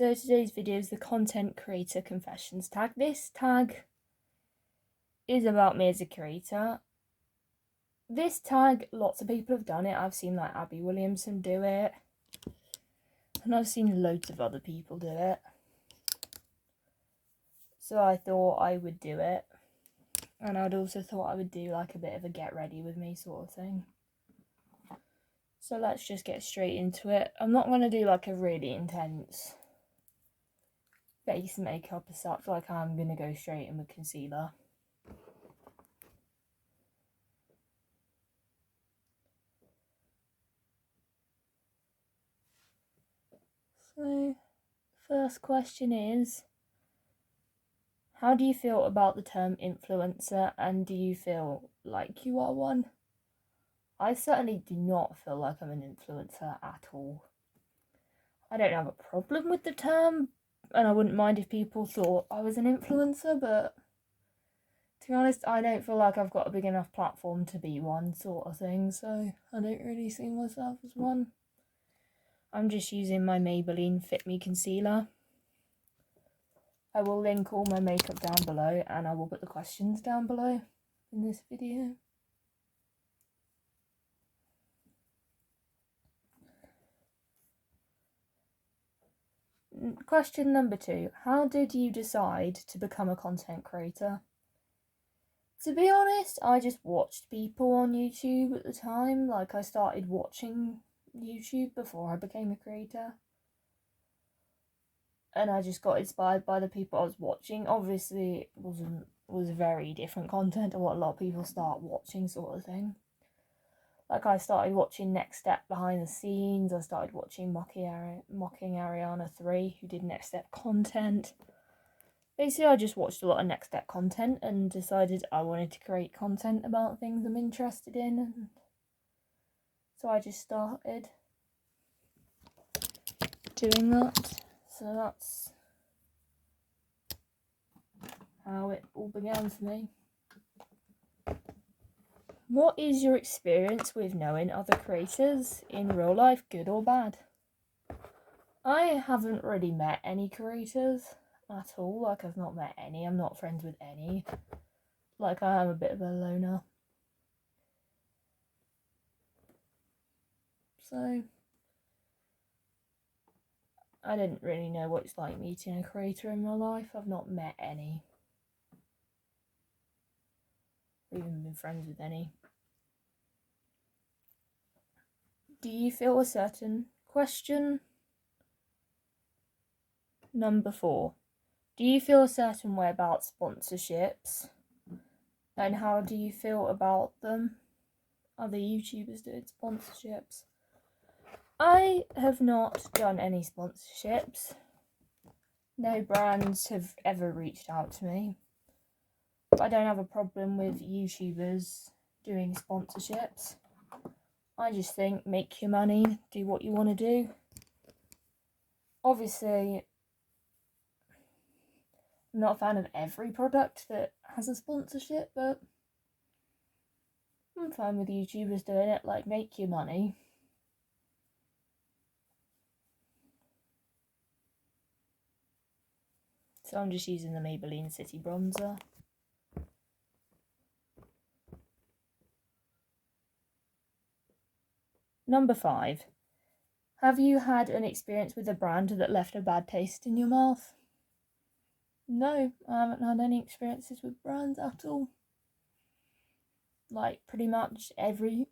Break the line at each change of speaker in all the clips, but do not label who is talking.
So today's video is the content creator confessions tag. This tag is about me as a creator. This tag, lots of people have done it. I've seen like Abby Williamson do it, and I've seen loads of other people do it. So I thought I would do it, and I'd also thought I would do like a bit of a get ready with me sort of thing. So let's just get straight into it. I'm not going to do like a really intense face makeup as such, like I'm going to go straight in with concealer. So, first question is, how do you feel about the term influencer, and do you feel like you are one? I certainly do not feel like I'm an influencer at all. I don't have a problem with the term, and I wouldn't mind if people thought I was an influencer, but to be honest, I don't feel like I've got a big enough platform to be one sort of thing, so I don't really see myself as one. I'm just using my Maybelline Fit Me Concealer. I will link all my makeup down below, and I will put the questions down below in this video. Question number 2. How did you decide to become a content creator? To be honest, I just watched people on YouTube at the time. Like, I started watching YouTube before I became a creator. And I just got inspired by the people I was watching. Obviously, it was very different content to what a lot of people start watching sort of thing. Like, I started watching Next Step behind the scenes. I started watching Mocking Ariana 3, who did Next Step content. Basically, I just watched a lot of Next Step content and decided I wanted to create content about things I'm interested in. And so I just started doing that. So that's how it all began for me. What is your experience with knowing other creators in real life, good or bad? I haven't really met any creators at all. Like, I've not met any. I'm not friends with any. Like, I am a bit of a loner. So, I didn't really know what it's like meeting a creator in my life. I've not met any. Or even been friends with any. Do you feel a certain question? Number 4. Do you feel a certain way about sponsorships? And how do you feel about them? Other YouTubers doing sponsorships? I have not done any sponsorships. No brands have ever reached out to me. But I don't have a problem with YouTubers doing sponsorships. I just think, make your money, do what you want to do. Obviously, I'm not a fan of every product that has a sponsorship, but I'm fine with YouTubers doing it. Like, make your money. So I'm just using the Maybelline City Bronzer. Number 5. Have you had an experience with a brand that left a bad taste in your mouth? No, I haven't had any experiences with brands at all. Like, pretty much every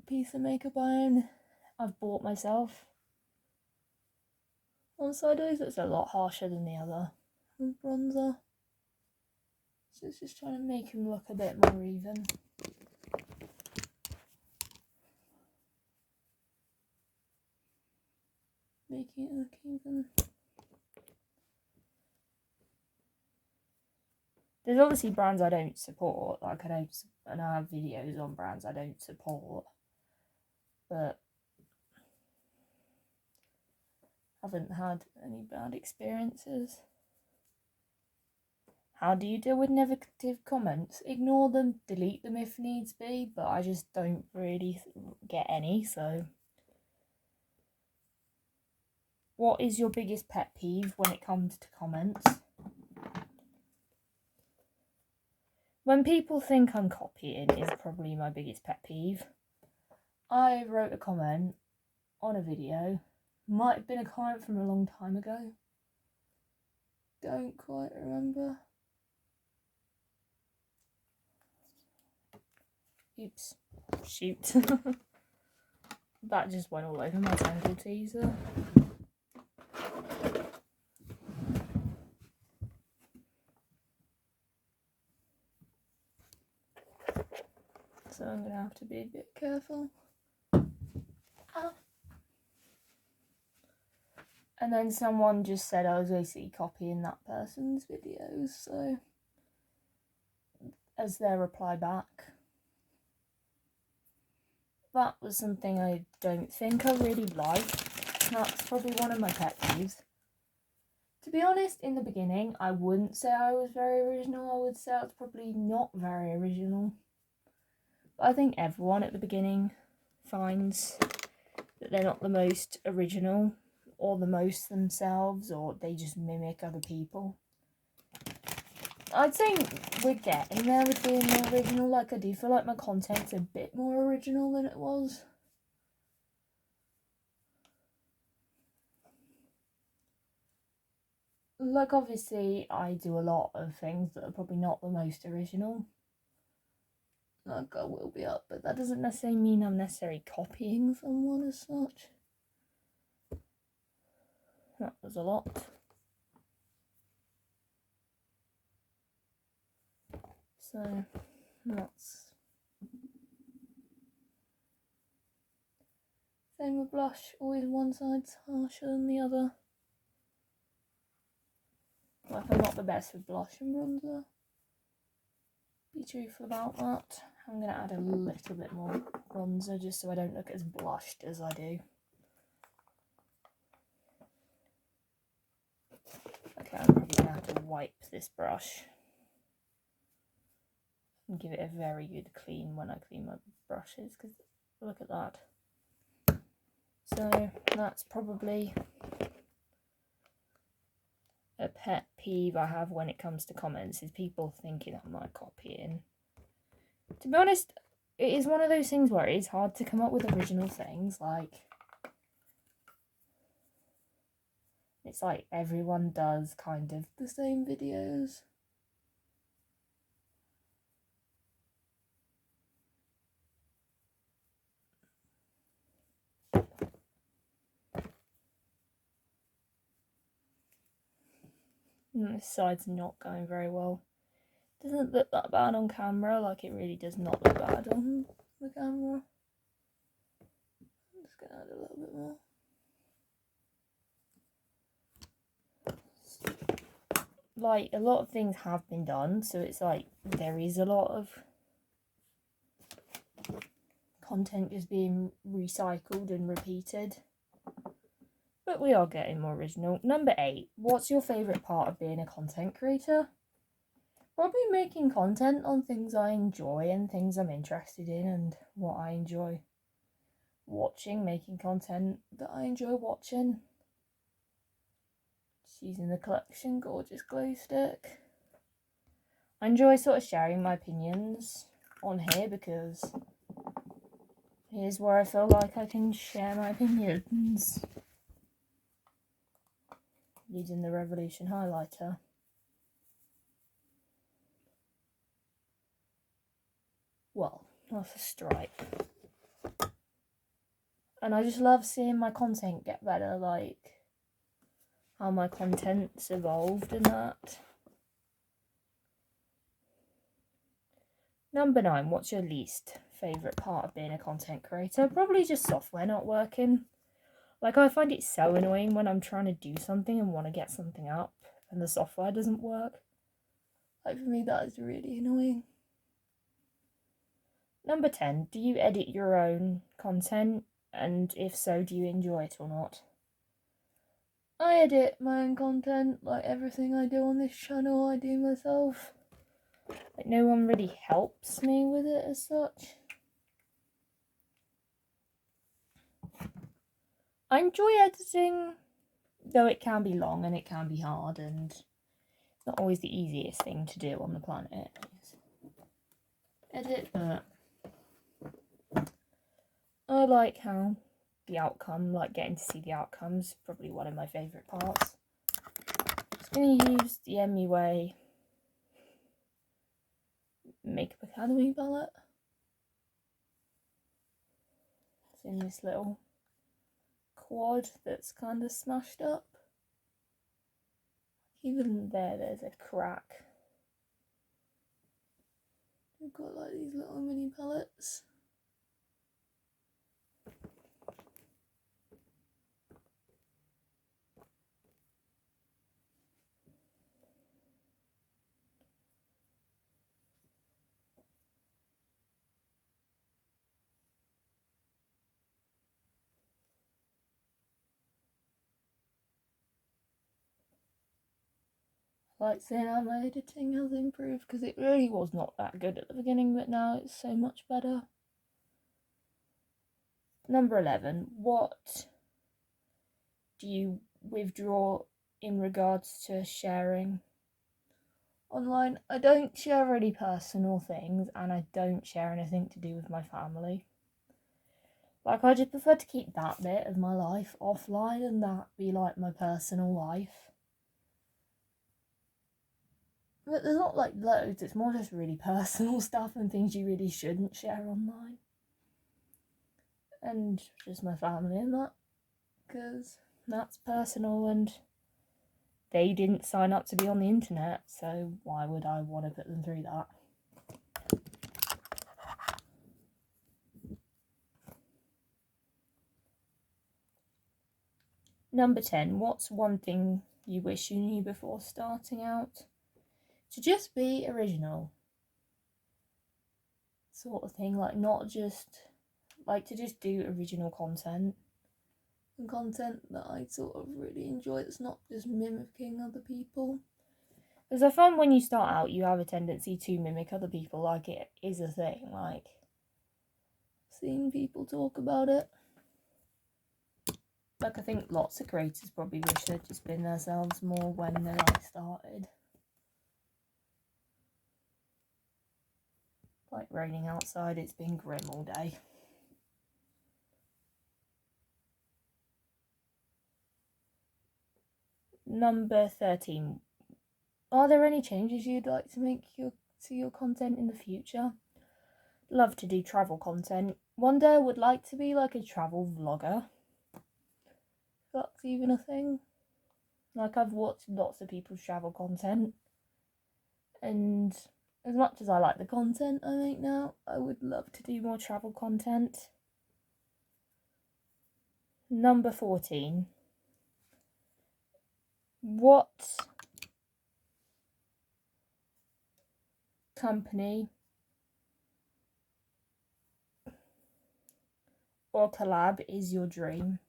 piece of makeup I own, I've bought myself. One side eyes, it's a lot harsher than the other with bronzer. So it's just trying to make him look a bit more even. Making it look even. There's obviously brands I don't support. Like, and I have videos on brands I don't support. But haven't had any bad experiences. How do you deal with negative comments? Ignore them, delete them if needs be, but I just don't really get any, so. what is your biggest pet peeve when it comes to comments? When people think I'm copying is probably my biggest pet peeve. I wrote a comment on a video. Might have been a comment from a long time ago. Don't quite remember. Oops. Shoot. That just went all over my Tangle teaser. So I'm going to have to be a bit careful. Ow. And then someone just said I was basically copying that person's videos, so as their reply back. That was something I don't think I really liked. That's probably one of my pet peeves. To be honest, in the beginning, I wouldn't say I was very original. I would say I was probably not very original. But I think everyone at the beginning finds that they're not the most original or the most themselves, or they just mimic other people. I'd say we're getting there with being more original. Like, I do feel like my content's a bit more original than it was. Like, obviously, I do a lot of things that are probably not the most original. Like, I will be up, but that doesn't necessarily mean I'm necessarily copying someone as such. That was a lot. So, that's... Same with blush, always one side's harsher than the other. Like, I'm not the best with blush and bronzer. Be truthful about that. I'm going to add a little bit more bronzer just so I don't look as blushed as I do. Okay, I'm probably going to have to wipe this brush and give it a very good clean when I clean my brushes, because look at that. So that's probably a pet peeve I have when it comes to comments, is people thinking I'm like copying. To be honest, it is one of those things where it is hard to come up with original things. Like, it's like everyone does kind of the same videos. And this side's not going very well. Doesn't look that bad on camera. Like, it really does not look bad on the camera. I'm just gonna add a little bit more. Like, a lot of things have been done, so it's like there is a lot of content just being recycled and repeated. But we are getting more original. Number 8. What's your favourite part of being a content creator? Probably making content on things I enjoy and things I'm interested in and what I enjoy watching. Making content that I enjoy watching. Just using the collection gorgeous glow stick. I enjoy sort of sharing my opinions on here, because here's where I feel like I can share my opinions. Using the Revolution highlighter. Well, that's a stripe. And I just love seeing my content get better, like how my content's evolved and that. Number 9, what's your least favourite part of being a content creator? Probably just software not working. Like, I find it so annoying when I'm trying to do something and want to get something up and the software doesn't work. Like, for me, that is really annoying. Number 10, do you edit your own content? And if so, do you enjoy it or not? I edit my own content. Like, everything I do on this channel, I do myself. Like, no one really helps me with it as such. I enjoy editing, Though it can be long and it can be hard and not always the easiest thing to do on the planet. Edit, but I like how the outcome, like getting to see the outcomes, probably one of my favourite parts. Just going to use the MUA Makeup Academy palette. It's in this little quad that's kind of smashed up. Even there's a crack. We've got like these little mini palettes. Like saying how my editing has improved, because it really was not that good at the beginning, but now it's so much better. Number 11, what do you withdraw in regards to sharing online? I don't share any personal things, and I don't share anything to do with my family. Like, I just prefer to keep that bit of my life offline and that be like my personal life. But there's not like loads, it's more just really personal stuff and things you really shouldn't share online. And just my family and that, because that's personal and they didn't sign up to be on the internet, so why would I want to put them through that? Number 10, what's one thing you wish you knew before starting out? To just be original. Sort of thing, like not just, like to just do original content. And content that I sort of really enjoy, it's not just mimicking other people. Because I find when you start out, you have a tendency to mimic other people, like it is a thing, like seeing people talk about it. Like, I think lots of creators probably wish they'd just been themselves more when they started. Like raining outside, it's been grim all day. Number 13. Are there any changes you'd like to make to your content in the future? Love to do travel content. One day I would like to be like a travel vlogger. That's even a thing. Like, I've watched lots of people's travel content, and as much as I like the content I make now, I would love to do more travel content. Number 14. What company or collab is your dream?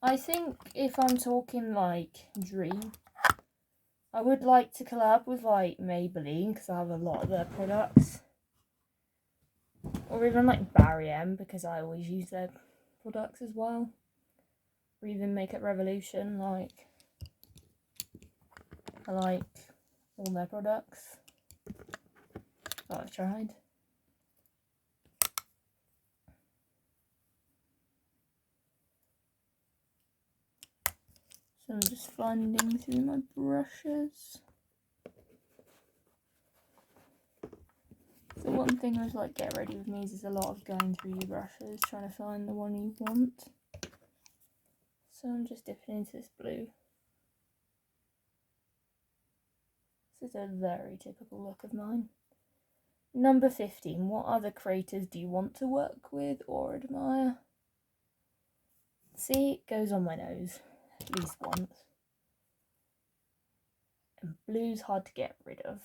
I think if I'm talking like dream, I would like to collab with like Maybelline, because I have a lot of their products. Or even like Barry M, because I always use their products as well. Or even Makeup Revolution, like I like all their products that I've tried. So I'm just finding through my brushes. So one thing with like Get Ready With Me is a lot of going through your brushes, trying to find the one you want. So I'm just dipping into this blue. This is a very typical look of mine. Number 15. What other creators do you want to work with or admire? See, it goes on my nose at least once. And blue's hard to get rid of.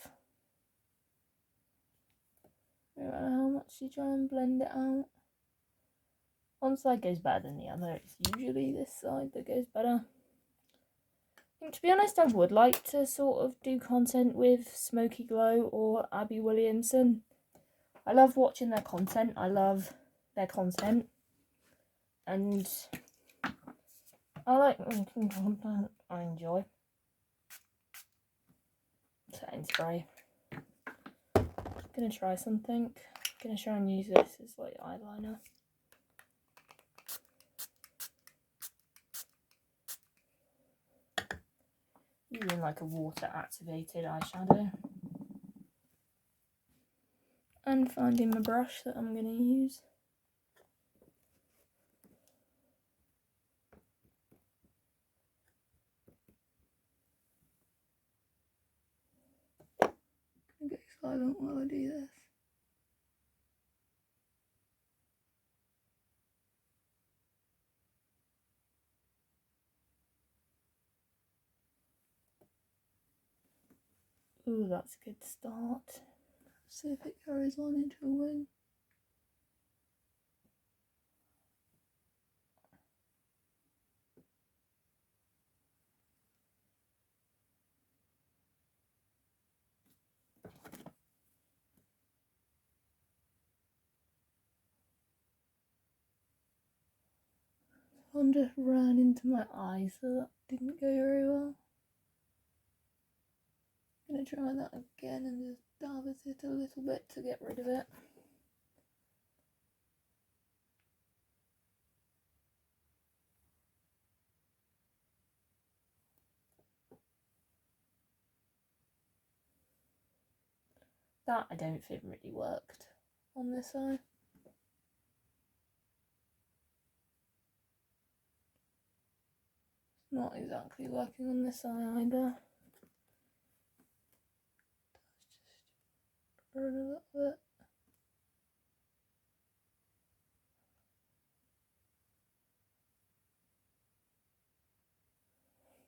No matter how much you try and blend it out. One side goes better than the other. It's usually this side that goes better. And to be honest, I would like to sort of do content with Smoky Glow or Abby Williamson. I love watching their content. I love their content. And I like making content I enjoy. Setting spray. Gonna try something. Gonna try and use this as like eyeliner. Using like a water activated eyeshadow. And finding my brush that I'm gonna use. Gonna get silent while I do this. Ooh, that's a good start. Let's see if it carries on into a wing. One just ran into my eye, so that didn't go very well. I'm gonna try that again and just dab at it a little bit to get rid of it. That I don't think really worked on this eye. Not exactly working on this eye either. Just run a little bit.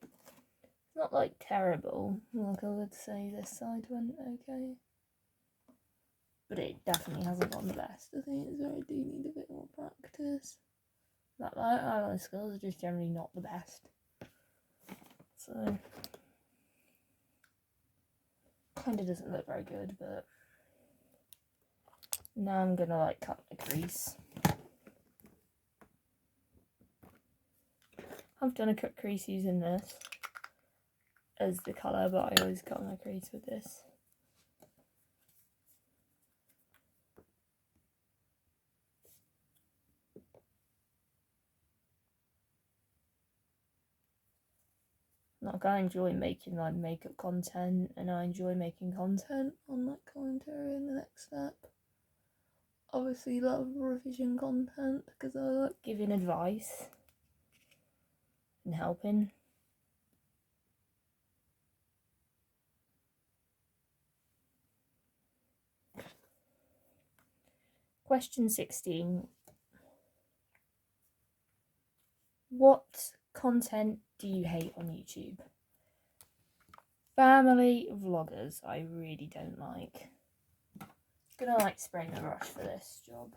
It's not like terrible, like I would say this side went okay. But it definitely hasn't gone the best. I think it's where I do need a bit more practice. Like my eyeliner skills are just generally not the best. So kind of doesn't look very good, but now I'm gonna like cut the crease. I've done a cut crease using this as the colour, but I always cut my crease with this. Like I enjoy making like makeup content, and I enjoy making content on like commentary and the next step. Obviously love revision content because I like giving advice and helping. Question 16. What content do you hate on YouTube? Family vloggers, I really don't like. Gonna like spray my brush for this job.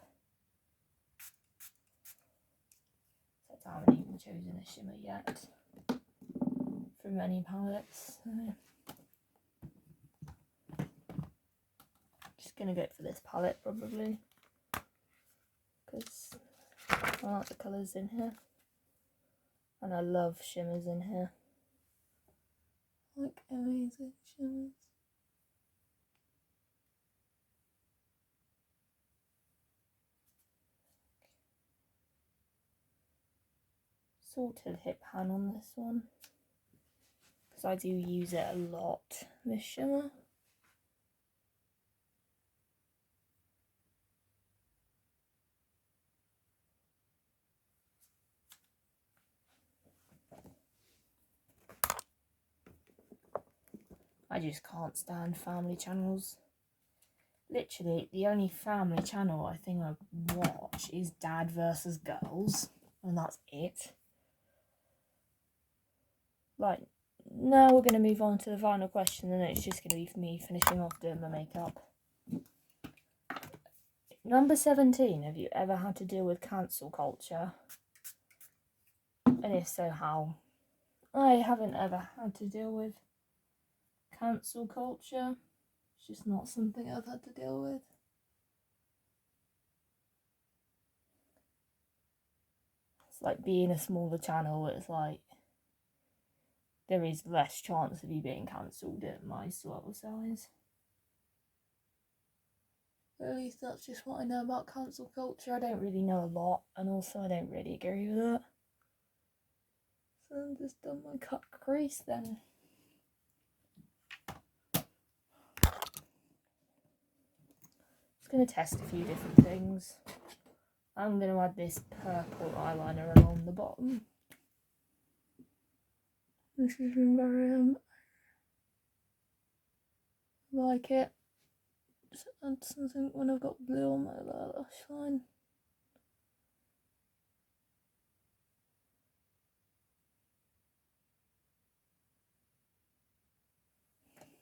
Except I haven't even chosen a shimmer yet from any palettes. So. Just gonna go for this palette probably because I like the colours in here and I love shimmers in here. Like amazing shimmers. Sorted hit pan on this one because I do use it a lot, this shimmer. I just can't stand family channels. Literally, the only family channel I think I watch is Dad vs. Girls, and that's it. Right, now we're going to move on to the final question, and it's just going to be me finishing off doing my makeup. Number 17, have you ever had to deal with cancel culture? And if so, how? I haven't ever had to deal with cancel culture. It's just not something I've had to deal with. It's like being a smaller channel, it's like there is less chance of you being cancelled at my sort of size. At least that's just what I know about cancel culture. I don't really know a lot, and also I don't really agree with it. So I'm just done my cut crease then. Just going to test a few different things. I'm going to add this purple eyeliner along the bottom. This is from Barry. Like it. Just add something when I've got blue on my lash line.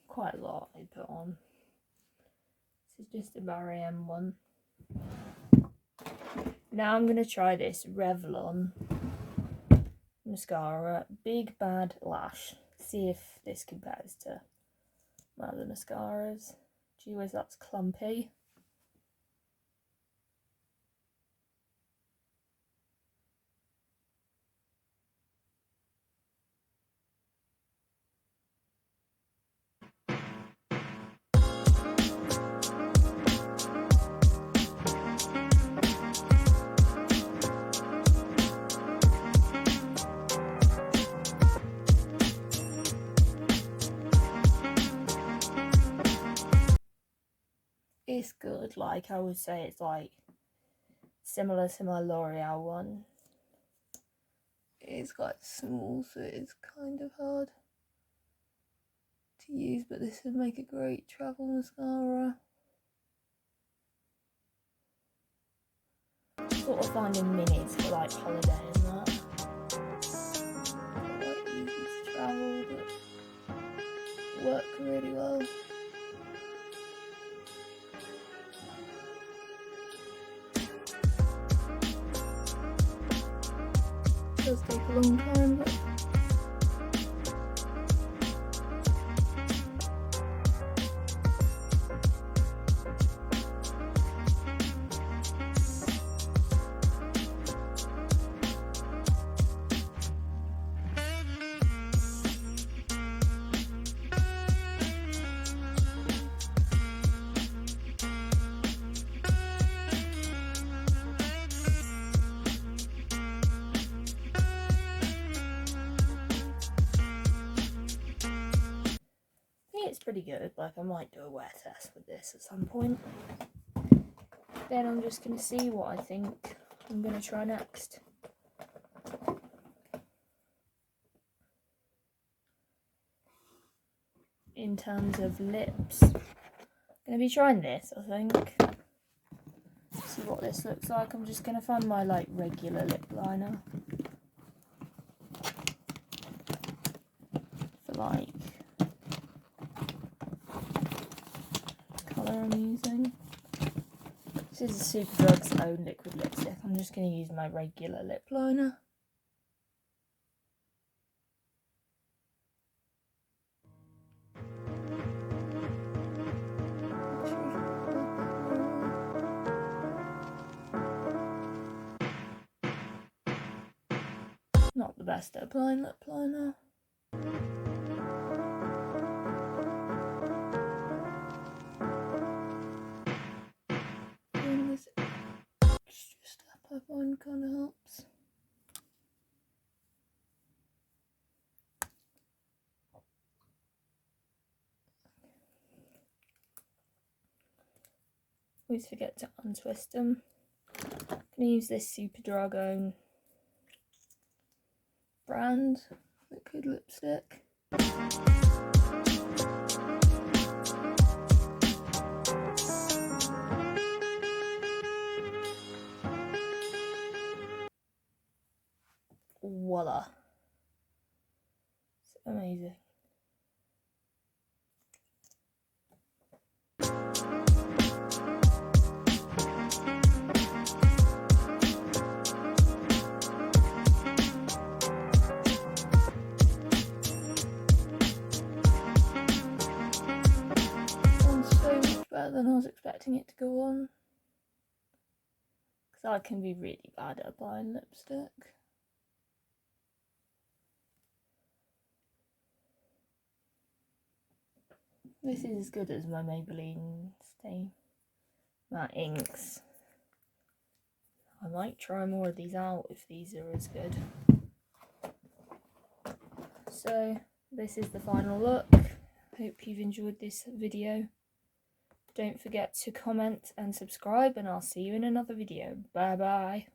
Quite a lot I put on. This is just a Barry M one. Now I'm going to try this Revlon mascara, Big Bad Lash. See if this compares to my other mascaras. Gee whiz, that's clumpy. It's good, like I would say it's like similar to my L'Oreal one. It's quite small, so it's kind of hard to use, but this would make a great travel mascara. Sort of finding minis for like holiday and that. Quite easy to travel, but work really well. It does take a long time, but it's pretty good. Like I might do a wear test with this at some point. Then I'm just going to see what I think I'm going to try next. In terms of lips, I'm going to be trying this, I think. See what this looks like. I'm just going to find my like regular lip liner for like colour I'm using. This is Superdrug's own liquid lipstick. I'm just going to use my regular lip liner. Not the best at applying lip liner. Doing this extra step I find kind of helps. Always forget to untwist them. I'm going to use this Superdrug own brand liquid lipstick. Voila. It's amazing. Better than I was expecting it to go on, because I can be really bad at applying lipstick. This is as good as my Maybelline Stay Matte inks. I might try more of these out if these are as good. So this is the final look. Hope you've enjoyed this video. Don't forget to comment and subscribe, and I'll see you in another video. Bye bye.